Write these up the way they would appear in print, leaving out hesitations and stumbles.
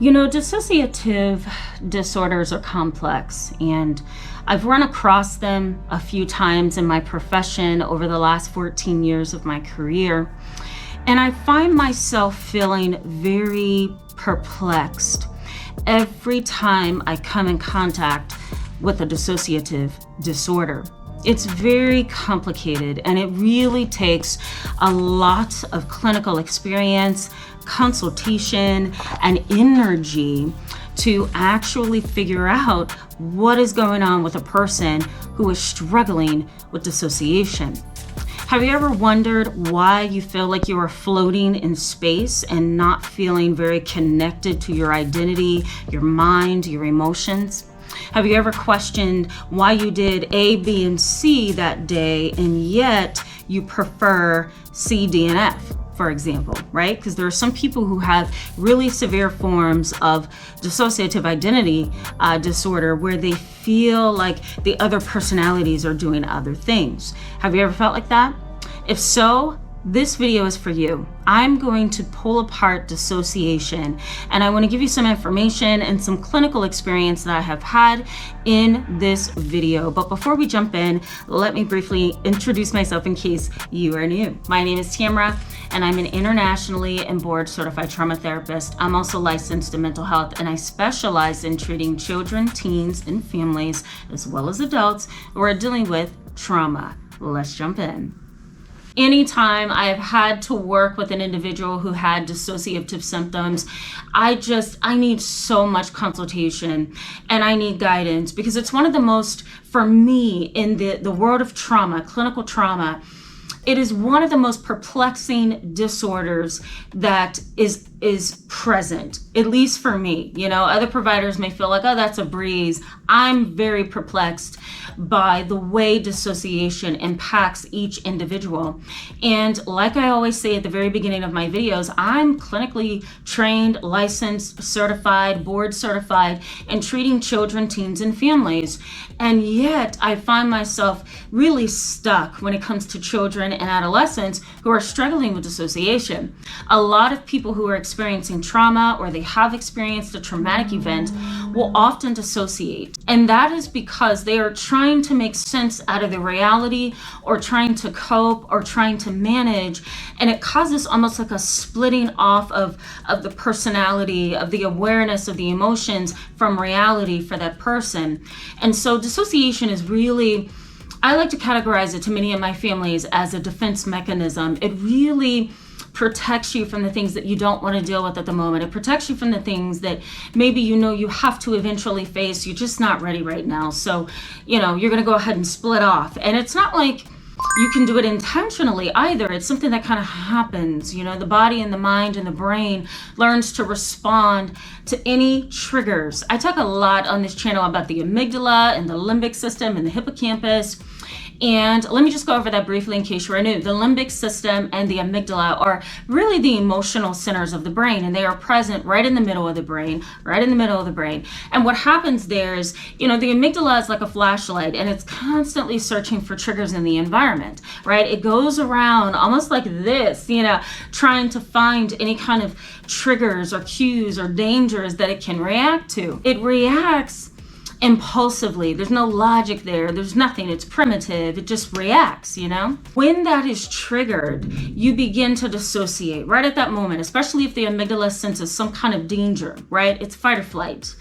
Dissociative disorders are complex, and I've run across them a few times in my profession over the last 14 years of my career. And I find myself feeling very perplexed every time I come in contact with a dissociative disorder. It's very complicated, and it really takes a lot of clinical experience, consultation, and energy to actually figure out what is going on with a person who is struggling with dissociation. Have you ever wondered why you feel like you are floating in space and not feeling very connected to your identity, your mind, your emotions? Have you ever questioned why you did A, B, and C that day, and yet you prefer C, D, and F, for example, right? Because there are some people who have really severe forms of dissociative identity disorder where they feel like the other personalities are doing other things. Have you ever felt like that? If so, this video is for you. I'm going to pull apart dissociation, and I want to give you some information and some clinical experience that I have had in this video. But before we jump in, let me briefly introduce myself in case you are new. My name is Tamara, and I'm an internationally and board certified trauma therapist. I'm also licensed in mental health, and I specialize in treating children, teens, and families, as well as adults who are dealing with trauma. Let's jump in. Anytime I have had to work with an individual who had dissociative symptoms, I need so much consultation and I need guidance, because it's one of the most, for me, in the world of trauma, clinical trauma, it is one of the most perplexing disorders that is present, at least for me. Other providers may feel like, oh, that's a breeze. I'm very perplexed by the way dissociation impacts each individual. And like I always say at the very beginning of my videos, I'm clinically trained, licensed, certified, board certified in treating children, teens, and families. And yet I find myself really stuck when it comes to children and adolescents who are struggling with dissociation. A lot of people who are experiencing trauma, or they have experienced a traumatic event, will often dissociate. And that is because they are trying to make sense out of the reality, or trying to cope, or trying to manage. And it causes almost like a splitting off of the personality, of the awareness of the emotions from reality for that person. And so dissociation is really, I like to categorize it to many of my families as a defense mechanism. It really protects you from the things that you don't want to deal with at the moment. It protects you from the things that maybe you have to eventually face. You're just not ready right now. So, you're going to go ahead and split off. And it's not like you can do it intentionally either. It's something that kind of happens. The body and the mind and the brain learns to respond to any triggers. I talk a lot on this channel about the amygdala and the limbic system and the hippocampus. And let me just go over that briefly in case you are new. The limbic system and the amygdala are really the emotional centers of the brain, and they are present right in the middle of the brain, And what happens there is, the amygdala is like a flashlight, and it's constantly searching for triggers in the environment, right? It goes around almost like this, trying to find any kind of triggers or cues or dangers that it can react to. It reacts impulsively. There's no logic there. There's nothing. It's primitive. It just reacts, When that is triggered, you begin to dissociate right at that moment, especially if the amygdala senses some kind of danger, right? It's fight or flight.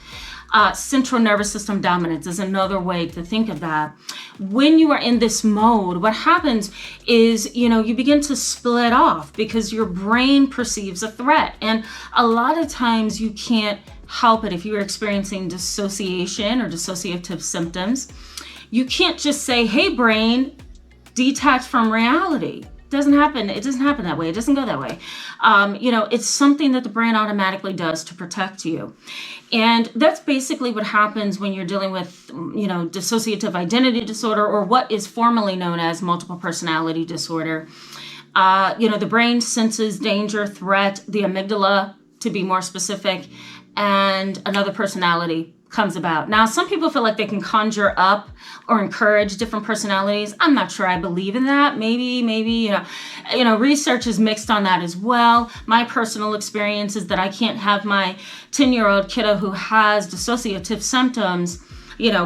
Central nervous system dominance is another way to think of that. When you are in this mode, what happens is, you begin to split off because your brain perceives a threat. And a lot of times you can't help it. If you're experiencing dissociation or dissociative symptoms, you can't just say, hey, brain, detach from reality. It doesn't happen that way. It doesn't go that way. It's something that the brain automatically does to protect you. And that's basically what happens when you're dealing with, dissociative identity disorder, or what is formerly known as multiple personality disorder. The brain senses danger, threat, the amygdala, to be more specific, and another personality comes about. Now, some people feel like they can conjure up or encourage different personalities. I'm not sure I believe in that. Maybe, research is mixed on that as well. My personal experience is that I can't have my 10-year-old kiddo who has dissociative symptoms,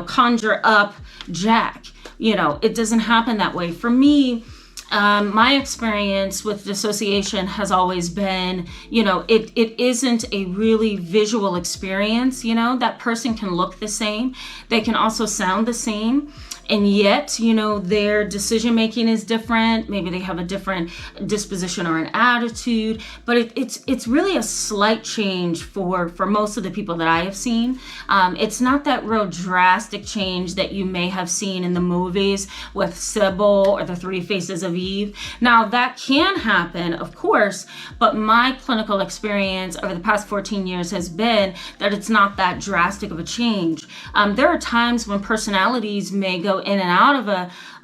conjure up Jack. It doesn't happen that way. For me, my experience with dissociation has always been, it isn't a really visual experience. That person can look the same. They can also sound the same. And yet, their decision making is different. Maybe they have a different disposition or an attitude, but it's really a slight change for most of the people that I have seen. It's not that real drastic change that you may have seen in the movies with Sybil or the Three Faces of Eve. Now, that can happen, of course, but my clinical experience over the past 14 years has been that it's not that drastic of a change. There are times when personalities may go in and out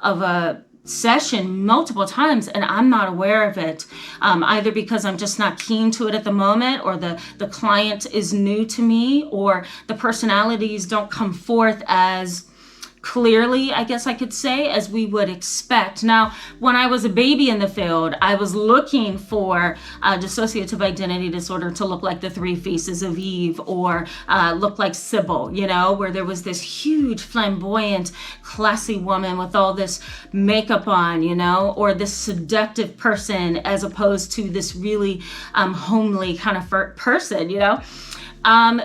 of a session multiple times, and I'm not aware of it, either because I'm just not keen to it at the moment, or the client is new to me, or the personalities don't come forth as clearly, I guess I could say, as we would expect. Now, when I was a baby in the field, I was looking for dissociative identity disorder to look like the Three Faces of Eve, or look like Sybil, where there was this huge, flamboyant, classy woman with all this makeup on, or this seductive person, as opposed to this really homely kind of person,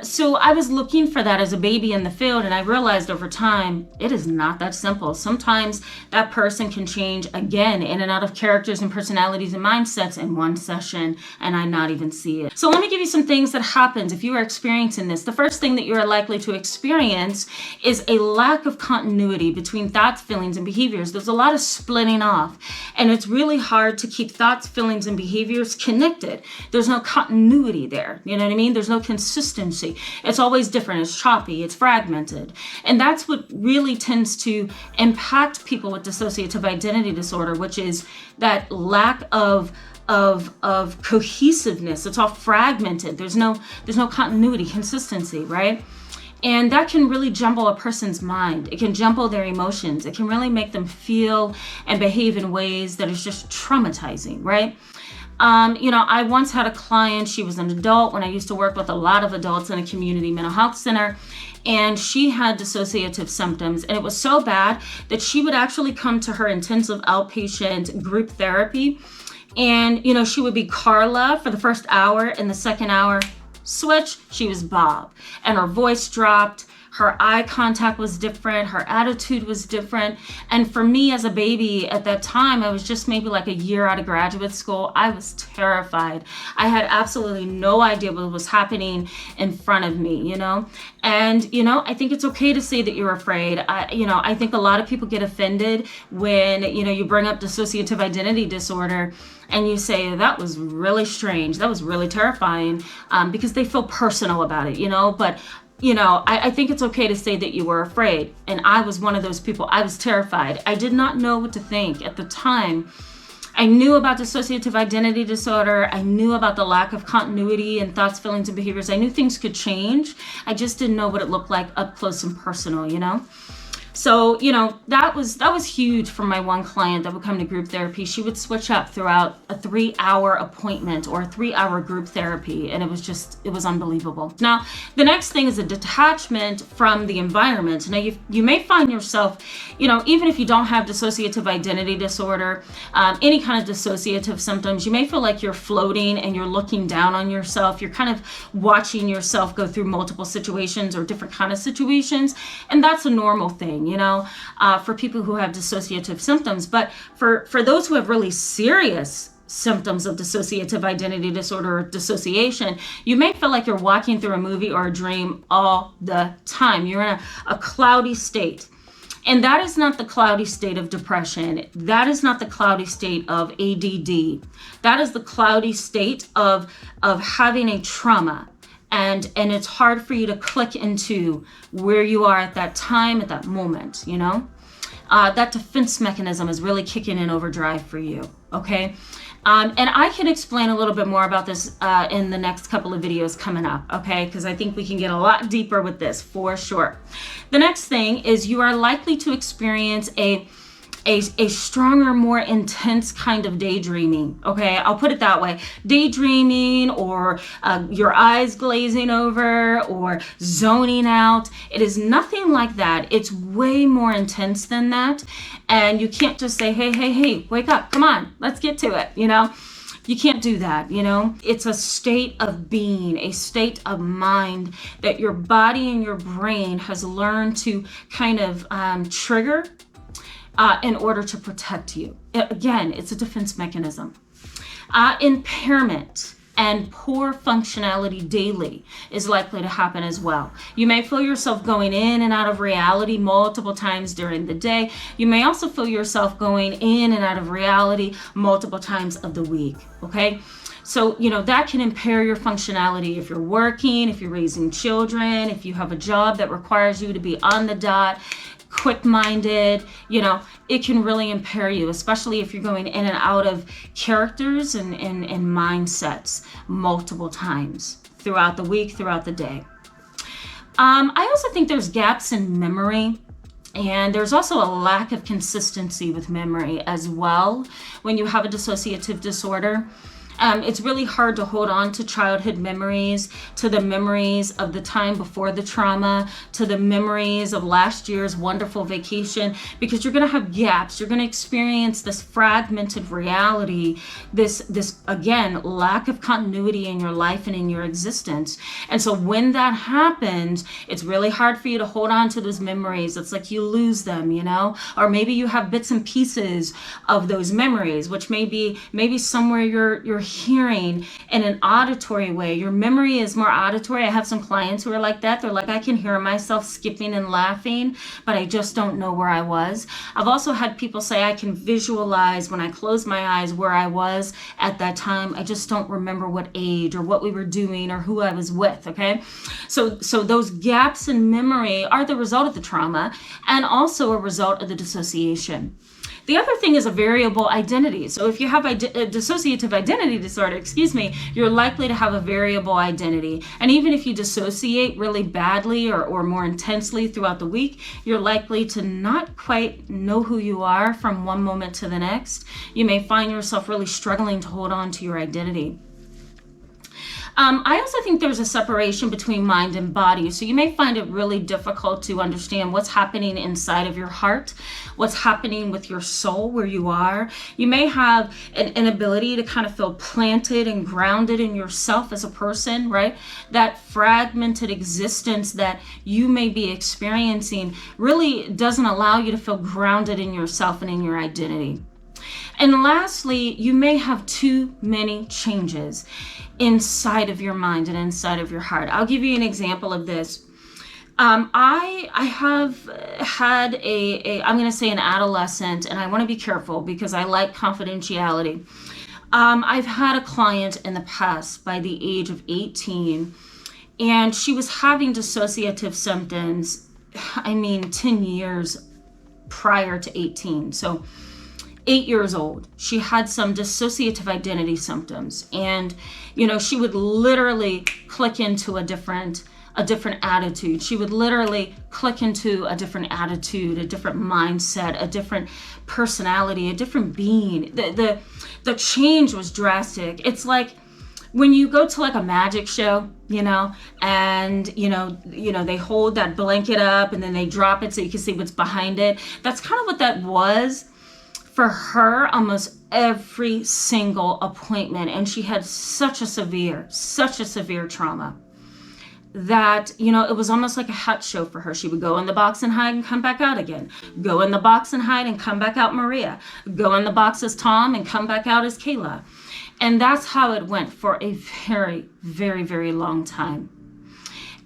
So I was looking for that as a baby in the field, and I realized over time, it is not that simple. Sometimes that person can change again in and out of characters and personalities and mindsets in one session, and I not even see it. So let me give you some things that happens if you are experiencing this. The first thing that you are likely to experience is a lack of continuity between thoughts, feelings, and behaviors. There's a lot of splitting off, and it's really hard to keep thoughts, feelings, and behaviors connected. There's no continuity there. You know what I mean? There's no consistency. It's always different. It's choppy. It's fragmented. And that's what really tends to impact people with dissociative identity disorder, which is that lack of cohesiveness. It's all fragmented. There's no continuity, consistency, right? And that can really jumble a person's mind. It can jumble their emotions. It can really make them feel and behave in ways that is just traumatizing, right? I once had a client. She was an adult when I used to work with a lot of adults in a community mental health center, and she had dissociative symptoms, and it was so bad that she would actually come to her intensive outpatient group therapy, and she would be Carla for the first hour, and the second hour, switch, she was Bob, and her voice dropped. Her eye contact was different. Her attitude was different. And for me as a baby at that time, I was just maybe like a year out of graduate school. I was terrified. I had absolutely no idea what was happening in front of me, And, I think it's okay to say that you're afraid. I think a lot of people get offended when, you bring up dissociative identity disorder and you say, that was really strange. That was really terrifying, because they feel personal about it, But I think it's okay to say that you were afraid. And I was one of those people. I was terrified. I did not know what to think at the time. I knew about dissociative identity disorder. I knew about the lack of continuity in thoughts, feelings, and behaviors. I knew things could change. I just didn't know what it looked like up close and personal, So, that was huge for my one client that would come to group therapy. She would switch up throughout a 3-hour appointment or a 3-hour group therapy. And it was unbelievable. Now, the next thing is a detachment from the environment. Now, you may find yourself, even if you don't have dissociative identity disorder, any kind of dissociative symptoms, you may feel like you're floating and you're looking down on yourself. You're kind of watching yourself go through multiple situations or different kind of situations. And that's a normal thing. For people who have dissociative symptoms. But for those who have really serious symptoms of dissociative identity disorder or dissociation, you may feel like you're walking through a movie or a dream all the time. You're in a cloudy state. And that is not the cloudy state of depression. That is not the cloudy state of ADD. That is the cloudy state of having a trauma. And it's hard for you to click into where you are at that time, at that moment, That defense mechanism is really kicking in overdrive for you, okay? And I can explain a little bit more about this in the next couple of videos coming up, okay? Because I think we can get a lot deeper with this for sure. The next thing is you are likely to experience a stronger, more intense kind of daydreaming, okay? I'll put it that way. Daydreaming, or your eyes glazing over, or zoning out. It is nothing like that. It's way more intense than that. And you can't just say, hey, wake up, come on, let's get to it, you know? You can't do that, you know? It's a state of being, a state of mind that your body and your brain has learned to kind of trigger in order to protect you. Again, it's a defense mechanism. Impairment and poor functionality daily is likely to happen as well. You may feel yourself going in and out of reality multiple times during the day. You may also feel yourself going in and out of reality multiple times of the week, okay? So, you know, that can impair your functionality if you're working, if you're raising children, if you have a job that requires you to be on the dot, quick-minded, you know, it can really impair you, especially if you're going in and out of characters and mindsets multiple times throughout the week, throughout the day. I also think there's gaps in memory. And there's also a lack of consistency with memory as well when you have a dissociative disorder. It's really hard to hold on to childhood memories, to the memories of the time before the trauma, to the memories of last year's wonderful vacation, because you're going to have gaps. You're going to experience this fragmented reality, this again, lack of continuity in your life and in your existence. And so when that happens, it's really hard for you to hold on to those memories. It's like you lose them, you know, or maybe you have bits and pieces of those memories, which maybe somewhere you're hearing in an auditory way. Your memory is more auditory. I have some clients who are like that. They're like, I can hear myself skipping and laughing, but I just don't know where I was. I've also had people say I can visualize when I close my eyes where I was at that time. I just don't remember what age or what we were doing or who I was with, okay? So those gaps in memory are the result of the trauma and also a result of the dissociation. The other thing is a variable identity. So if you have a dissociative identity disorder, you're likely to have a variable identity. And even if you dissociate really badly or more intensely throughout the week, you're likely to not quite know who you are from one moment to the next. You may find yourself really struggling to hold on to your identity. I also think there's a separation between mind and body. So you may find it really difficult to understand what's happening inside of your heart, what's happening with your soul, where you are. You may have an inability to kind of feel planted and grounded in yourself as a person, right? That fragmented existence that you may be experiencing really doesn't allow you to feel grounded in yourself and in your identity. And lastly, you may have too many changes inside of your mind and inside of your heart. I'll give you an example of this. I have had I'm going to say an adolescent, and I want to be careful because I like confidentiality. I've had a client in the past by the age of 18, and she was having dissociative symptoms, 10 years prior to 18. So 8 years old, she had some dissociative identity symptoms, and she would literally click into a different attitude. She would literally click into a different attitude, a different mindset, a different personality, a different being. The change was drastic. It's like when you go to like a magic show, and they hold that blanket up and then they drop it so you can see what's behind it. That's kind of what that was for her almost every single appointment. And she had such a severe trauma that, it was almost like a hut show for her. She would go in the box and hide and come back out again. Go in the box and hide and come back out Maria. Go in the box as Tom and come back out as Kayla. And that's how it went for a very, very, very long time.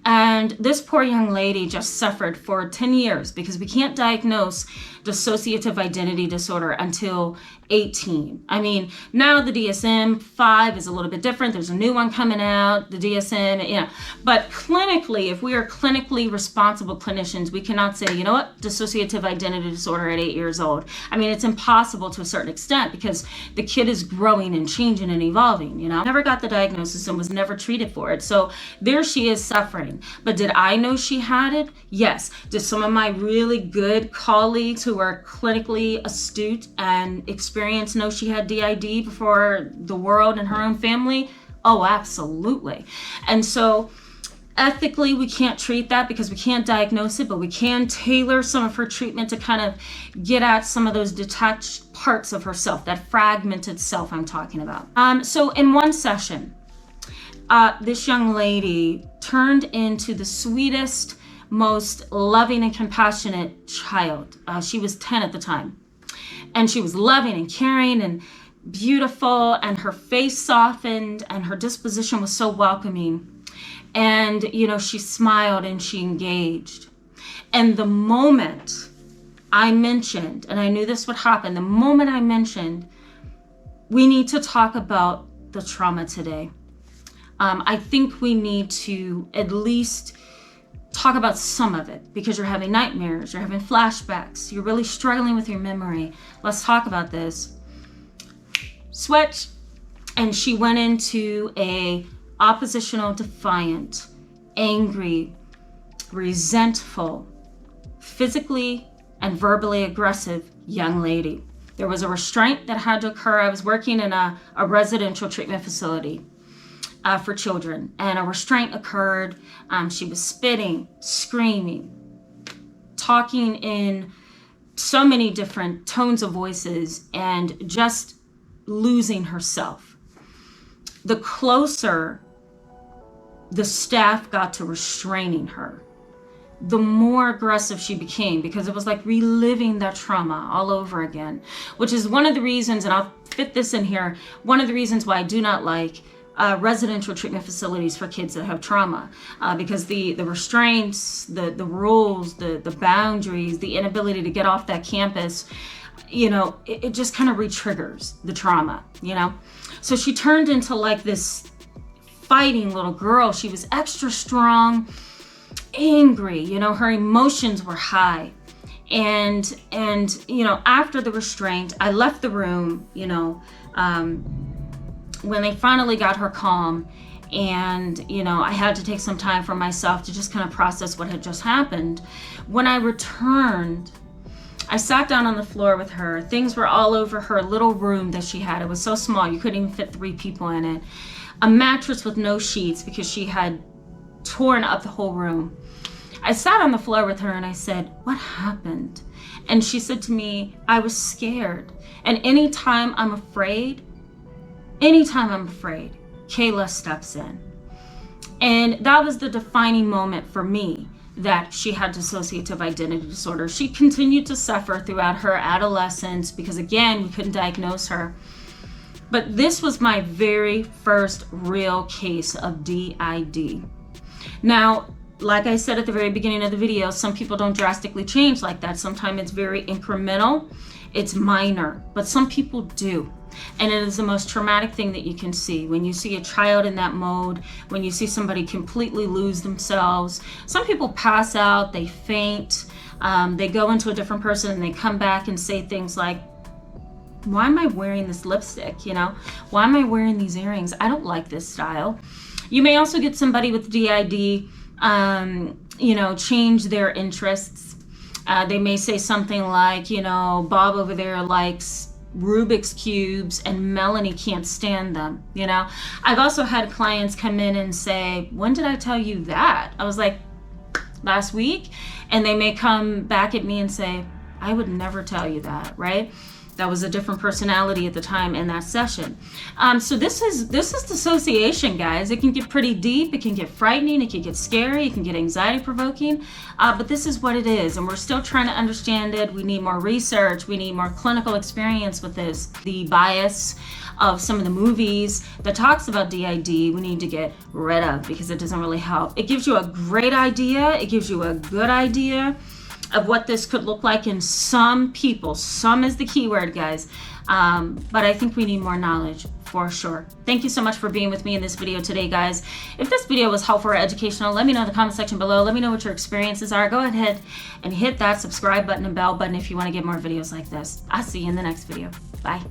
And this poor young lady just suffered for 10 years because we can't diagnose dissociative identity disorder until 18. I mean, now the DSM-5 is a little bit different. There's a new one coming out, the DSM, But clinically, if we are clinically responsible clinicians, we cannot say, you know what, dissociative identity disorder at 8 years old. I mean, it's impossible to a certain extent because the kid is growing and changing and evolving, Never got the diagnosis and was never treated for it. So there she is suffering. But did I know she had it? Yes. Did some of my really good colleagues who are clinically astute and experienced know she had DID before the world and her own family? Oh, absolutely. And so ethically, we can't treat that because we can't diagnose it, but we can tailor some of her treatment to kind of get at some of those detached parts of herself, that fragmented self I'm talking about. So in one session, this young lady turned into the sweetest, most loving and compassionate child. She was 10 at the time. And she was loving and caring and beautiful, and her face softened, and her disposition was so welcoming. And, she smiled and she engaged. And the moment I mentioned, and I knew this would happen, the moment I mentioned, we need to talk about the trauma today. I think we need to at least talk about some of it because you're having nightmares, you're having flashbacks, you're really struggling with your memory. Let's talk about this. Switch. And she went into a oppositional, defiant, angry, resentful, physically and verbally aggressive young lady. There was a restraint that had to occur. I was working in a residential treatment facility for children, and a restraint occurred. She was spitting, screaming, talking in so many different tones of voices, and just losing herself. The closer the staff got to restraining her, the more aggressive she became, because it was like reliving that trauma all over again, which is one of the reasons, and I'll fit this in here, one of the reasons why I do not like residential treatment facilities for kids that have trauma, because the restraints, the rules, the boundaries, the inability to get off that campus, it just kind of re-triggers the trauma, So she turned into like this fighting little girl. She was extra strong, angry, her emotions were high. And after the restraint, I left the room, when they finally got her calm, and I had to take some time for myself to just kind of process what had just happened. When I returned, I sat down on the floor with her. Things were all over her little room that she had. It was so small, you couldn't even fit 3 people in it. A mattress with no sheets because she had torn up the whole room. I sat on the floor with her and I said, "What happened?" And she said to me, "I was scared. And anytime I'm afraid, Kayla steps in." And that was the defining moment for me that she had dissociative identity disorder. She continued to suffer throughout her adolescence because, again, we couldn't diagnose her. But this was my very first real case of DID. Now, like I said at the very beginning of the video, some people don't drastically change like that. Sometimes it's very incremental, it's minor, but some people do. And it is the most traumatic thing that you can see. When you see a child in that mode, when you see somebody completely lose themselves, some people pass out, they faint, they go into a different person and they come back and say things like, "Why am I wearing this lipstick? Why am I wearing these earrings? I don't like this style." You may also get somebody with DID, change their interests. They may say something like, Bob over there likes Rubik's cubes and Melanie can't stand them. I've also had clients come in and say, "When did I tell you that?" I was like, "Last week." And they may come back at me and say, "I would never tell you that," right? That was a different personality at the time in that session. So this is dissociation, guys. It can get pretty deep. It can get frightening. It can get scary. It can get anxiety provoking. But this is what it is. And we're still trying to understand it. We need more research. We need more clinical experience with this. The bias of some of the movies that talks about DID, we need to get rid of because it doesn't really help. It gives you a great idea. It gives you a good idea. of what this could look like in some people. Some is the key word, guys. But I think we need more knowledge for sure. Thank you so much for being with me in this video today, guys. If this video was helpful or educational, let me know in the comment section below. Let me know what your experiences are. Go ahead and hit that subscribe button and bell button if you want to get more videos like this. I'll see you in the next video. Bye.